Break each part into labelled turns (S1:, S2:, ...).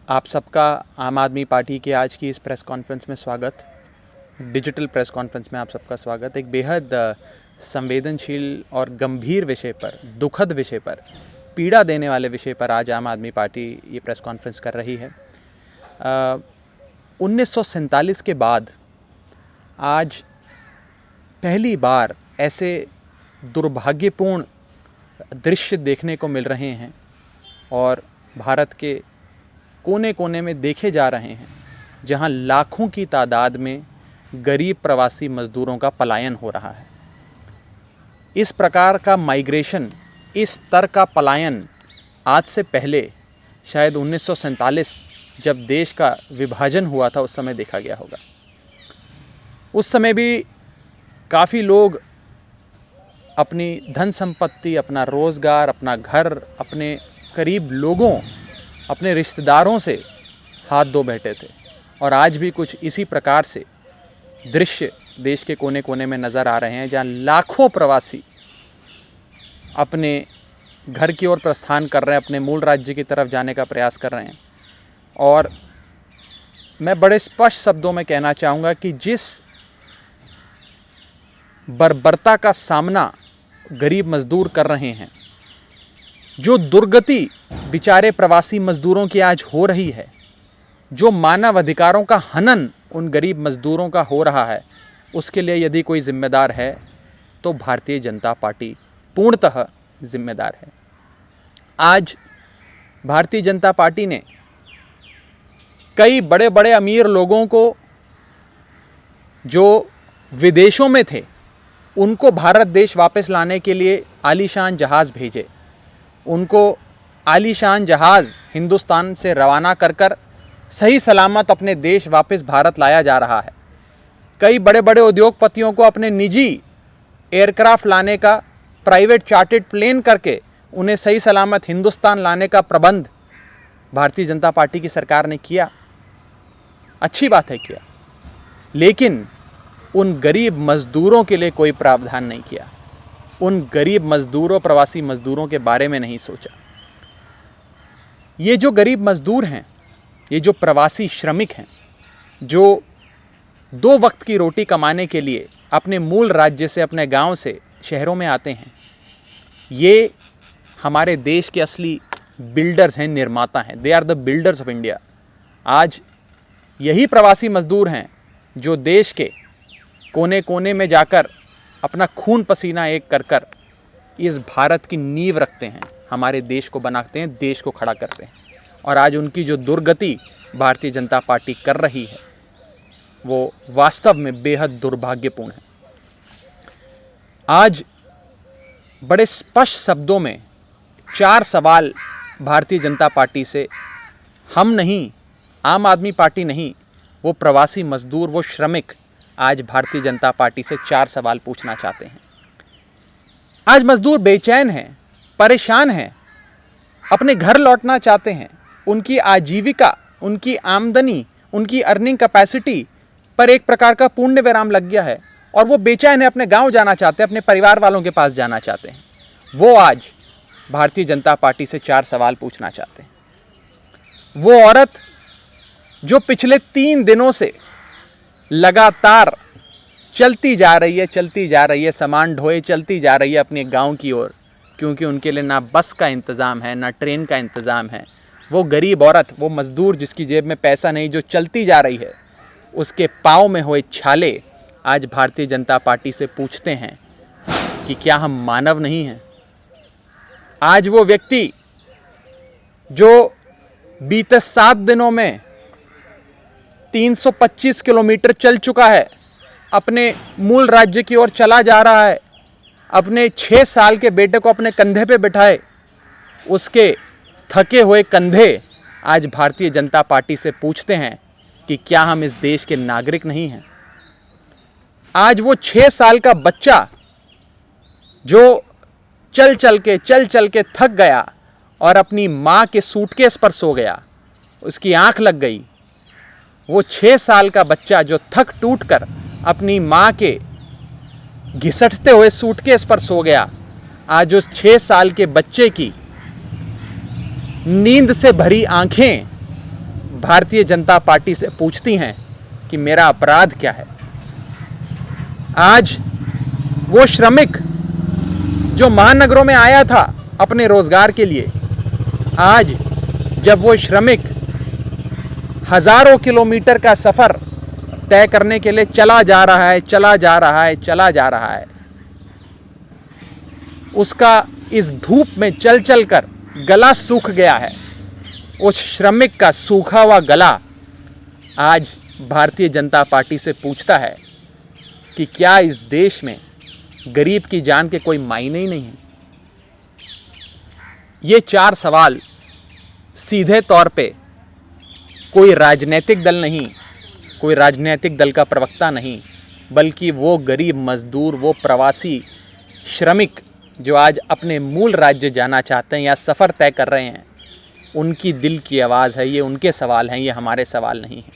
S1: आप सबका आम आदमी पार्टी के आज की इस प्रेस कॉन्फ्रेंस में स्वागत। डिजिटल प्रेस कॉन्फ्रेंस में आप सबका स्वागत। एक बेहद संवेदनशील और गंभीर विषय पर, दुखद विषय पर, पीड़ा देने वाले विषय पर आज आम आदमी पार्टी ये प्रेस कॉन्फ्रेंस कर रही है। 1947 के बाद आज पहली बार ऐसे दुर्भाग्यपूर्ण दृश्य देखने को मिल रहे हैं और भारत के कोने कोने में देखे जा रहे हैं, जहां लाखों की तादाद में गरीब प्रवासी मज़दूरों का पलायन हो रहा है। इस प्रकार का माइग्रेशन, इस स्तर का पलायन आज से पहले शायद 1947 जब देश का विभाजन हुआ था उस समय देखा गया होगा। उस समय भी काफ़ी लोग अपनी धन संपत्ति, अपना रोज़गार, अपना घर, अपने करीब लोगों, अपने रिश्तेदारों से हाथ धो बैठे थे। और आज भी कुछ इसी प्रकार से दृश्य देश के कोने कोने में नज़र आ रहे हैं, जहां लाखों प्रवासी अपने घर की ओर प्रस्थान कर रहे हैं, अपने मूल राज्य की तरफ जाने का प्रयास कर रहे हैं। और मैं बड़े स्पष्ट शब्दों में कहना चाहूँगा कि जिस बर्बरता का सामना गरीब मज़दूर कर रहे हैं, जो दुर्गति बेचारे प्रवासी मज़दूरों की आज हो रही है, जो मानव अधिकारों का हनन उन गरीब मज़दूरों का हो रहा है, उसके लिए यदि कोई जिम्मेदार है तो भारतीय जनता पार्टी पूर्णतः जिम्मेदार है। आज भारतीय जनता पार्टी ने कई बड़े बड़े अमीर लोगों को जो विदेशों में थे, उनको भारत देश वापस लाने के लिए आलीशान जहाज़ भेजे। उनको आलीशान जहाज़ हिंदुस्तान से रवाना कर कर सही सलामत अपने देश वापस भारत लाया जा रहा है। कई बड़े बड़े उद्योगपतियों को अपने निजी एयरक्राफ्ट लाने का, प्राइवेट चार्टर्ड प्लेन करके उन्हें सही सलामत हिंदुस्तान लाने का प्रबंध भारतीय जनता पार्टी की सरकार ने किया। अच्छी बात है, किया, लेकिन उन गरीब मज़दूरों के लिए कोई प्रावधान नहीं किया। उन गरीब मज़दूरों, प्रवासी मज़दूरों के बारे में नहीं सोचा। ये जो गरीब मज़दूर हैं, ये जो प्रवासी श्रमिक हैं, जो 2 वक्त की रोटी कमाने के लिए अपने मूल राज्य से, अपने गांव से शहरों में आते हैं, ये हमारे देश के असली बिल्डर्स हैं, निर्माता हैं। They are the builders of India. आज यही प्रवासी मज़दूर हैं जो देश के कोने कोने में जाकर अपना खून पसीना एक कर कर इस भारत की नींव रखते हैं, हमारे देश को बनाते हैं, देश को खड़ा करते हैं। और आज उनकी जो दुर्गति भारतीय जनता पार्टी कर रही है, वो वास्तव में बेहद दुर्भाग्यपूर्ण है। आज बड़े स्पष्ट शब्दों में 4 सवाल भारतीय जनता पार्टी से हम नहीं, आम आदमी पार्टी नहीं, वो प्रवासी मज़दूर, वो श्रमिक आज भारतीय जनता पार्टी से 4 सवाल पूछना चाहते हैं। आज मज़दूर बेचैन हैं, परेशान हैं, अपने घर लौटना चाहते हैं। उनकी आजीविका, उनकी आमदनी, उनकी अर्निंग कैपेसिटी पर एक प्रकार का पूर्ण विराम लग गया है और वो बेचैन है, अपने गांव जाना चाहते हैं, अपने परिवार वालों के पास जाना चाहते हैं। वो आज भारतीय जनता पार्टी से 4 सवाल पूछना चाहते हैं। वो औरत जो पिछले 3 दिनों से लगातार चलती जा रही है, सामान ढोए चलती जा रही है अपने गांव की ओर, क्योंकि उनके लिए ना बस का इंतज़ाम है, ना ट्रेन का इंतज़ाम है। वो गरीब औरत, वो मज़दूर जिसकी जेब में पैसा नहीं, जो चलती जा रही है, उसके पाँव में हुए छाले आज भारतीय जनता पार्टी से पूछते हैं कि क्या हम मानव नहीं हैं। आज वो व्यक्ति जो बीते 7 दिनों में 325 किलोमीटर चल चुका है, अपने मूल राज्य की ओर चला जा रहा है, अपने 6 साल के बेटे को अपने कंधे पे बिठाए, उसके थके हुए कंधे आज भारतीय जनता पार्टी से पूछते हैं कि क्या हम इस देश के नागरिक नहीं हैं। आज वो 6 साल का बच्चा जो चल चल के थक गया और अपनी माँ के सूटकेस पर सो गया, उसकी आंख लग गई। वो 6 साल का बच्चा जो थक टूट कर अपनी माँ के घिसटते हुए सूटकेस पर सो गया, आज उस 6 साल के बच्चे की नींद से भरी आंखें भारतीय जनता पार्टी से पूछती हैं कि मेरा अपराध क्या है। आज वो श्रमिक जो महानगरों में आया था अपने रोजगार के लिए, आज जब वो श्रमिक हजारों किलोमीटर का सफर तय करने के लिए चला जा रहा है, उसका इस धूप में चल चल कर गला सूख गया है। उस श्रमिक का सूखा हुआ गला आज भारतीय जनता पार्टी से पूछता है कि क्या इस देश में गरीब की जान के कोई मायने ही नहीं है। ये 4 सवाल सीधे तौर पे कोई राजनीतिक दल नहीं, कोई राजनीतिक दल का प्रवक्ता नहीं, बल्कि वो गरीब मजदूर, वो प्रवासी श्रमिक जो आज अपने मूल राज्य जाना चाहते हैं या सफ़र तय कर रहे हैं, उनकी दिल की आवाज़ है। ये उनके सवाल हैं, ये हमारे सवाल नहीं हैं।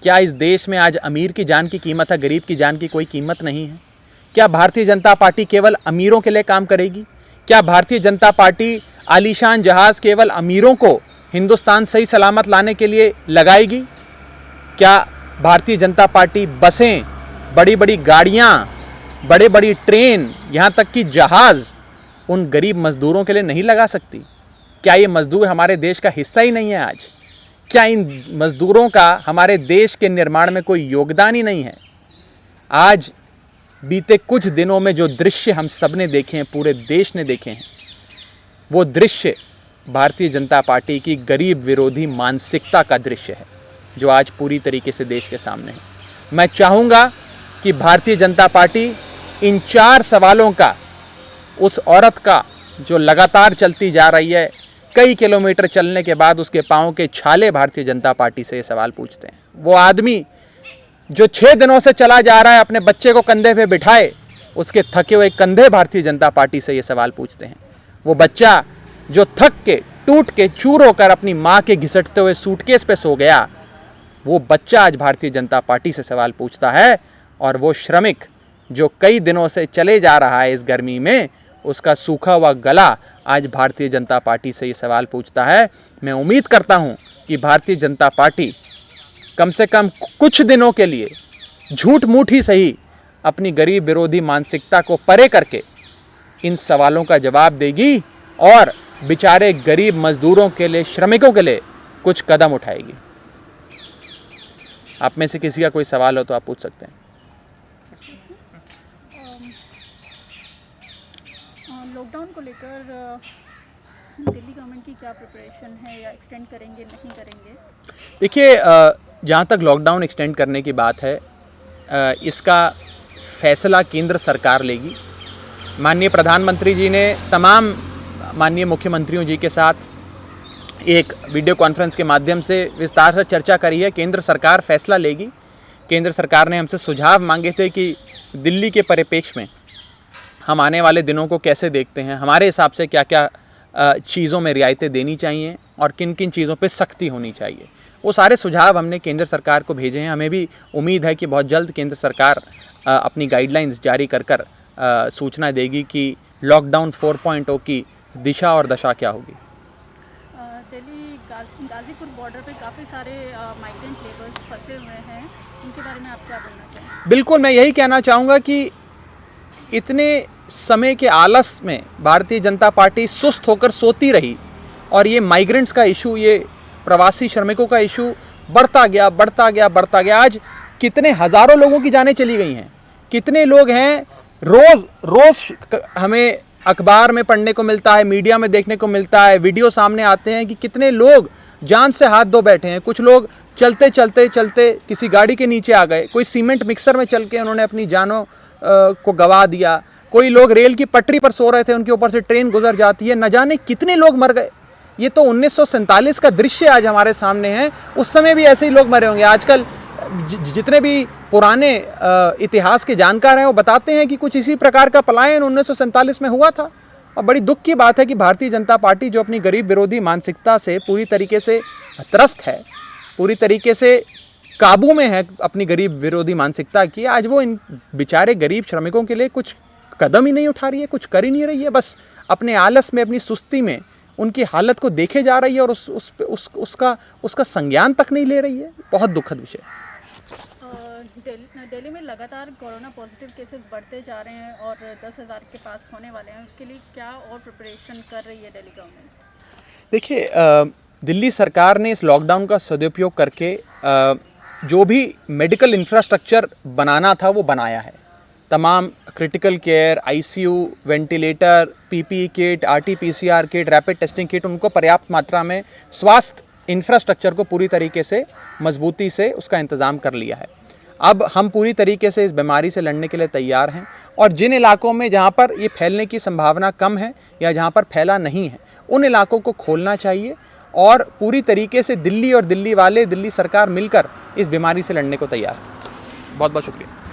S1: क्या इस देश में आज अमीर की जान की कीमत है, गरीब की जान की कोई कीमत नहीं है? क्या भारतीय जनता पार्टी केवल अमीरों के लिए काम करेगी? क्या भारतीय जनता पार्टी आलीशान जहाज़ केवल अमीरों को हिंदुस्तान सही सलामत लाने के लिए लगाएगी? क्या भारतीय जनता पार्टी बसें, बड़ी बड़ी गाड़ियाँ, बड़े बड़ी ट्रेन, यहाँ तक कि जहाज़ उन गरीब मज़दूरों के लिए नहीं लगा सकती? क्या ये मज़दूर हमारे देश का हिस्सा ही नहीं है आज? क्या इन मज़दूरों का हमारे देश के निर्माण में कोई योगदान ही नहीं है? आज बीते कुछ दिनों में जो दृश्य हम सब ने देखे हैं, पूरे देश ने देखे हैं, वो दृश्य भारतीय जनता पार्टी की गरीब विरोधी मानसिकता का दृश्य है, जो आज पूरी तरीके से देश के सामने है। मैं चाहूँगा कि भारतीय जनता पार्टी इन 4 सवालों का, उस औरत का जो लगातार चलती जा रही है, कई किलोमीटर चलने के बाद उसके पाँव के छाले भारतीय जनता पार्टी से ये सवाल पूछते हैं। वो आदमी जो 6 दिनों से चला जा रहा है अपने बच्चे को कंधे पे बिठाए, उसके थके हुए कंधे भारतीय जनता पार्टी से ये सवाल पूछते हैं। वो बच्चा जो थक के, टूट के, चूर होकर अपनी माँ के घिसटते हुए सूटकेस पे सो गया, वो बच्चा आज भारतीय जनता पार्टी से सवाल पूछता है। और वो श्रमिक जो कई दिनों से चले जा रहा है इस गर्मी में, उसका सूखा हुआ गला आज भारतीय जनता पार्टी से ये सवाल पूछता है। मैं उम्मीद करता हूँ कि भारतीय जनता पार्टी कम से कम कुछ दिनों के लिए झूठ मूठ ही सही अपनी गरीब विरोधी मानसिकता को परे करके इन सवालों का जवाब देगी और बेचारे गरीब मजदूरों के लिए, श्रमिकों के लिए कुछ कदम उठाएगी। आप में से किसी का कोई सवाल हो तो आप पूछ सकते हैं।
S2: लॉकडाउन को लेकर दिल्ली गवर्नमेंट की क्या प्रिपरेशन है, या एक्सटेंड करेंगे नहीं करेंगे?
S1: देखिए, जहाँ तक लॉकडाउन एक्सटेंड करने की बात है, इसका फैसला केंद्र सरकार लेगी। माननीय प्रधानमंत्री जी ने तमाम माननीय मुख्यमंत्रियों जी के साथ एक वीडियो कॉन्फ्रेंस के माध्यम से विस्तार से चर्चा करी है। केंद्र सरकार फैसला लेगी। केंद्र सरकार ने हमसे सुझाव मांगे थे कि दिल्ली के परिप्रेक्ष्य में हम आने वाले दिनों को कैसे देखते हैं, हमारे हिसाब से क्या क्या चीज़ों में रियायतें देनी चाहिए और किन किन चीज़ों पे सख्ती होनी चाहिए। वो सारे सुझाव हमने केंद्र सरकार को भेजे हैं। हमें भी उम्मीद है कि बहुत जल्द केंद्र सरकार अपनी गाइडलाइंस जारी कर सूचना देगी कि लॉकडाउन 4.0 की दिशा और दशा क्या होगी।
S2: दिल्ली गाजीपुर बॉर्डर पे काफ़ी सारे माइग्रेंट लेबर्स फंसे हुए हैं, उनके बारे में आप क्या बोलना चाहेंगे?
S1: बिल्कुल, मैं यही कहना चाहूँगा कि इतने समय के आलस में भारतीय जनता पार्टी सुस्त होकर सोती रही और ये माइग्रेंट्स का इशू, ये प्रवासी श्रमिकों का इशू बढ़ता गया। आज कितने हज़ारों लोगों की जानें चली गई हैं। कितने लोग हैं, रोज़ हमें अखबार में पढ़ने को मिलता है, मीडिया में देखने को मिलता है, वीडियो सामने आते हैं कि कितने लोग जान से हाथ धो बैठे हैं। कुछ लोग चलते किसी गाड़ी के नीचे आ गए, कोई सीमेंट मिक्सर में चल के उन्होंने अपनी जानों को गंवा दिया, कोई लोग रेल की पटरी पर सो रहे थे, उनके ऊपर से ट्रेन गुजर जाती है, न जाने कितने लोग मर गए। ये तो 1947 का दृश्य आज हमारे सामने है। उस समय भी ऐसे ही लोग मरे होंगे। आजकल जितने भी पुराने इतिहास के जानकार हैं वो बताते हैं कि कुछ इसी प्रकार का पलायन 1947 में हुआ था। और बड़ी दुख की बात है कि भारतीय जनता पार्टी जो अपनी गरीब विरोधी मानसिकता से पूरी तरीके से त्रस्त है, पूरी तरीके से काबू में है अपनी गरीब विरोधी मानसिकता की, आज वो इन बेचारे गरीब श्रमिकों के लिए कुछ कदम ही नहीं उठा रही है, कुछ कर ही नहीं रही है। बस अपने आलस में, अपनी सुस्ती में उनकी हालत को देखे जा रही है और उसका संज्ञान तक नहीं ले रही है। बहुत दुखद विषय।
S2: दिल्ली में लगातार कोरोना पॉजिटिव केसेस बढ़ते जा रहे हैं और 10,000 के पास होने वाले हैं। उसके लिए क्या और प्रिपरेशन कर रही है दिल्ली गवर्नमेंट?
S1: देखिए, दिल्ली सरकार ने इस लॉकडाउन का सदुपयोग करके जो भी मेडिकल इंफ्रास्ट्रक्चर बनाना था वो बनाया है। तमाम critical care, ICU, ventilator, PPE kit, RT-PCR kit, rapid testing kit, उनको पर्याप्त मात्रा में स्वास्थ्य इंफ्रास्ट्रक्चर को पूरी तरीके से मजबूती से उसका इंतज़ाम कर लिया है। अब हम पूरी तरीके से इस बीमारी से लड़ने के लिए तैयार हैं और जिन इलाकों में जहाँ पर ये फैलने की संभावना कम है या जहाँ पर फैला नहीं है, उन इलाकों को खोलना चाहिए और पूरी तरीके से दिल्ली और दिल्ली वाले, दिल्ली सरकार मिलकर इस बीमारी से लड़ने को तैयार है। बहुत बहुत शुक्रिया।